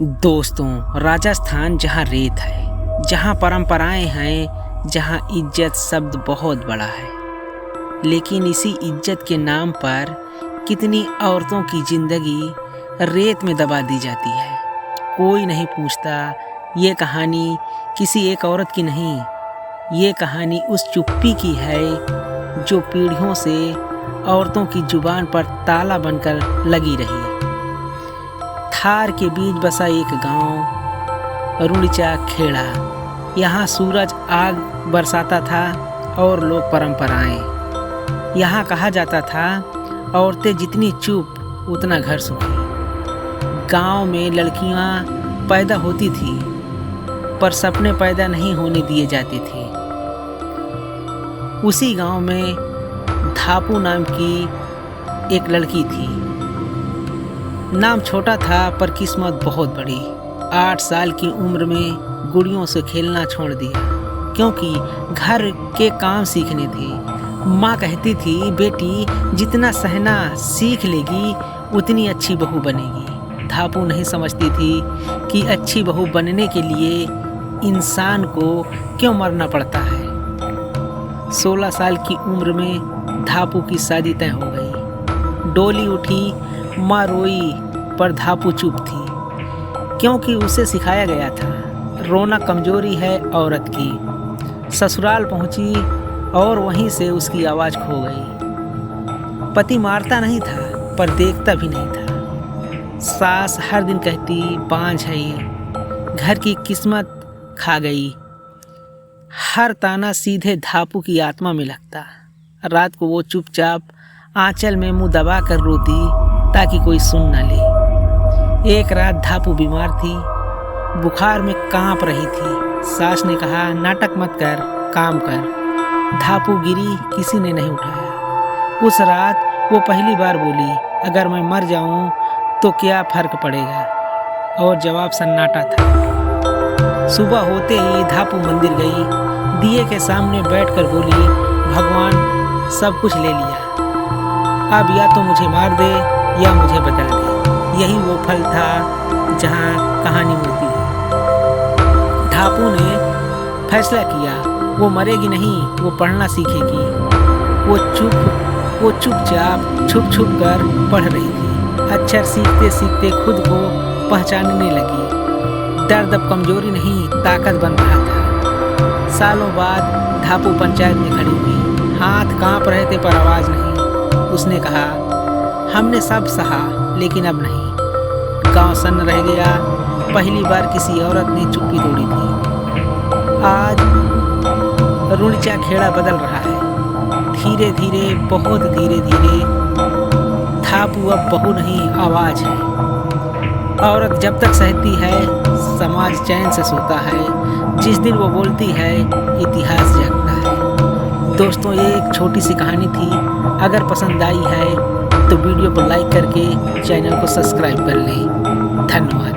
दोस्तों, राजस्थान जहाँ रेत है, जहाँ परंपराएं हैं, जहाँ इज्जत शब्द बहुत बड़ा है, लेकिन इसी इज्जत के नाम पर कितनी औरतों की जिंदगी रेत में दबा दी जाती है। कोई नहीं पूछता। ये कहानी किसी एक औरत की नहीं, ये कहानी उस चुप्पी की है जो पीढ़ियों से औरतों की जुबान पर ताला बनकर लगी रही। थार के बीच बसा एक गांव, रुणिचा खेड़ा। यहाँ सूरज आग बरसाता था और लोग परंपराएं। यहाँ कहा जाता था, औरतें जितनी चुप उतना घर सुखी। गांव में लड़कियां पैदा होती थी, पर सपने पैदा नहीं होने दिए जाते थे। उसी गांव में धापू नाम की एक लड़की थी। नाम छोटा था पर किस्मत बहुत बड़ी। 8 साल की उम्र में गुड़ियों से खेलना छोड़ दिया, क्योंकि घर के काम सीखने थे। माँ कहती थी, बेटी जितना सहना सीख लेगी उतनी अच्छी बहू बनेगी। धापू नहीं समझती थी कि अच्छी बहू बनने के लिए इंसान को क्यों मरना पड़ता है। 16 साल की उम्र में धापू की शादी तय हो गई। डोली उठी, माँ रोई, पर धापू चुप थी, क्योंकि उसे सिखाया गया था रोना कमजोरी है औरत की। ससुराल पहुंची और वहीं से उसकी आवाज़ खो गई। पति मारता नहीं था, पर देखता भी नहीं था। सास हर दिन कहती, बांझ है ये, घर की किस्मत खा गई। हर ताना सीधे धापू की आत्मा में लगता। रात को वो चुपचाप आंचल में मुंह दबा कर रोती, ताकि कोई सुन न ले। एक रात धापू बीमार थी, बुखार में कांप रही थी। सास ने कहा, नाटक मत कर, काम कर। धापू गिरी, किसी ने नहीं उठाया। उस रात वो पहली बार बोली, अगर मैं मर जाऊं तो क्या फर्क पड़ेगा। और जवाब सन्नाटा था। सुबह होते ही धापू मंदिर गई। दिए के सामने बैठकर बोली, भगवान सब कुछ ले लिया, अब या तो मुझे मार दे या मुझे बदल दे। यही वो फल था जहाँ कहानी मिलती है। धापू ने फैसला किया, वो मरेगी नहीं, वो पढ़ना सीखेगी। वो चुपचाप छुप कर पढ़ रही थी। अक्षर सीखते सीखते खुद को पहचानने लगी। दर्द अब कमजोरी नहीं, ताकत बन रहा था। सालों बाद धापू पंचायत में खड़ी हुई। हाथ कांप रहे थे पर आवाज़ नहीं। उसने कहा, हमने सब सहा, लेकिन अब नहीं। गांव सन्न रह गया। पहली बार किसी औरत ने चुप्पी तोड़ी थी। आज रुणिचा खेड़ा बदल रहा है। धीरे धीरे, बहुत धीरे धीरे धापू अब बहू नहीं, आवाज़ है। औरत जब तक सहती है, समाज चैन से सोता है। जिस दिन वो बोलती है, इतिहास जगता है। दोस्तों, ये एक छोटी सी कहानी थी। अगर पसंद आई है तो वीडियो को लाइक करके चैनल को सब्सक्राइब कर लें। धन्यवाद।